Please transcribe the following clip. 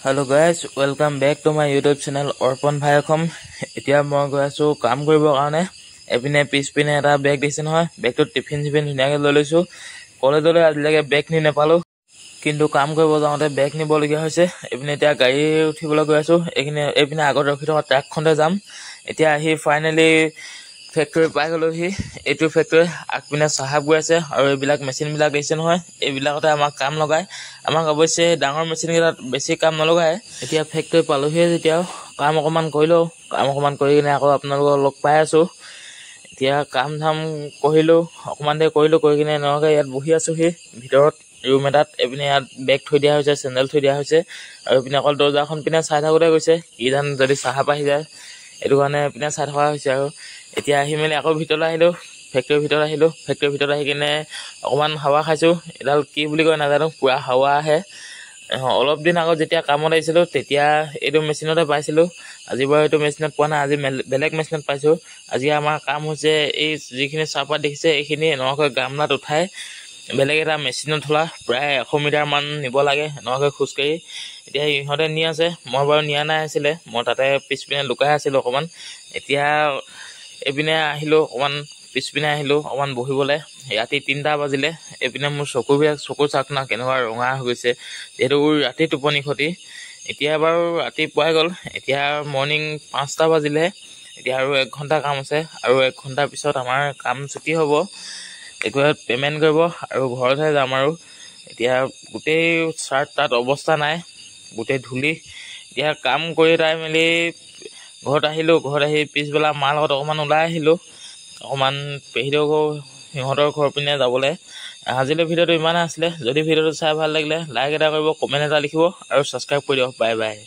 Hello guys, welcome back to my YouTube channel Orpon Bhai Akhom. এতিয়া মই গৈ আছো কাম কৰিবৰ কাৰণে এপিনে পিছপিনে এটা বেগ দিছে নহয় বেগটো টিফিন ধুনীয়াকৈ লৈ লৈছো কলেজলৈ আজিলৈকে বেগ নি নেপালো কিন্তু কাম কৰিব যাওঁতে বেগ নিবলগীয়া হৈছে এপিনে এতিয়া গাড়ী উঠিবলৈ গৈ আছো এপিনে আগত ৰখি থকা ট্ৰাকখনতে যাম এতিয়া আহি ফাইনেলি ফেক্টৰী পাই গলোহি এইটো ফেক্টৰী আগপিনে চাহাব গৈ আছে আৰু এইবিলাক মেচিন বিলাক দিছে নহয় এইবিলাকতে আমাক কাম লগায় আমাক অৱশ্যে ডাঙৰ মেচিন কেইটাত বেছি কাম নলগায় এতিয়া ফেক্টৰী পালোহি যেতিয়া কাম অকমান কৰিলো কাম অকমান কৰি কিনে আকৌ আপোনালোকক লগ পাই আছো এতিয়া কাম ধাম কৰিলো অকমান দেৰি কৰিলো কৰি কিনে এনেকৈ ইয়াত বহি আছোহি ভিতৰত ৰুম এটাত এপিনে ইয়াত বেগ থৈ দিয়া হৈছে চেণ্ডেল থৈ দিয়া হৈছে আৰু এপিনে অকল দৰ্জাখন পিনে চাই থাকোতে গৈছে কি ধান যদি চাহাব আহি যায় এইটো কাৰণে পিনে চাই থকা হৈছে আৰু এতিয়া আহি মেলি আকৌ ভিতৰলৈ আহিলো ফেক্টৰীৰ ভিতৰত আহি কিনে অকমান হাৱা খাইছো এডাল কি বুলি কয় নাজানো পুৰা হাৱা আহে অলপ দিন আগত যেতিয়া কামত আহিছিলো তেতিয়া এইটো মেচিনতে পাইছিলো আজি বাৰু এইটো মেচিনত পোৱা নাই আজি বেলেগ মেচিনত পাইছো আজি আমাৰ কাম হৈছে এই যিখিনি চাহপাত দেখিছে এইখিনি এনেকৈ গামলাত উঠাই বেলেগ এটা মেচিনত থলা প্ৰায় 100 মিটাৰ মান নিব লাগে এনেকৈ খোজকাঢ়ি এতিয়া ইহঁতে নি আছে মই বাৰু নিয়া নাই আছিলে মই তাতে পিছপিনে লুকাই আছিলো অকমান এতিয়া এপিনে আহিলো অকমান পিছপিনে আহিলো অকমান বহিবলৈ ৰাতি 3টা বাজিলে এপিনে মোৰ চকু চাক না কেনেকুৱা ৰঙা হৈ গৈছে যিহেতু ৰাতি টোপনি ক্ষতি এতিয়া বাৰু ৰাতি পুৱাই গ'ল এতিয়া মৰ্নিং 5টা বাজিলে এতিয়া আৰু 1 ঘণ্টা কাম আছে আৰু 1 ঘণ্টাৰ পিছত আমাৰ কাম ছুটি হ'ব একবাৰ পেমেন্ট কৰিব আৰু ঘৰতহে যাম আৰু এতিয়া গোটেই চাৰ্ট তাত অৱস্থা নাই গোটেই ধুলি এতিয়া কাম কৰি তাই মেলি ঘৰত আহি পিছবেলা মাৰ লগত অকমান ওলাই আহিলো অকমান পেহিদেউ সিহঁতৰ ঘৰ পিনে যাবলৈ আজিলৈ ভিডিঅ'টো ইমানে আছিলে যদি ভিডিঅ'টো চাই ভাল লাগিলে লাইক এটা কৰিব কমেন্ট এটা লিখিব আৰু সাবস্ক্ৰাইব কৰি দিয়ক বাই বাই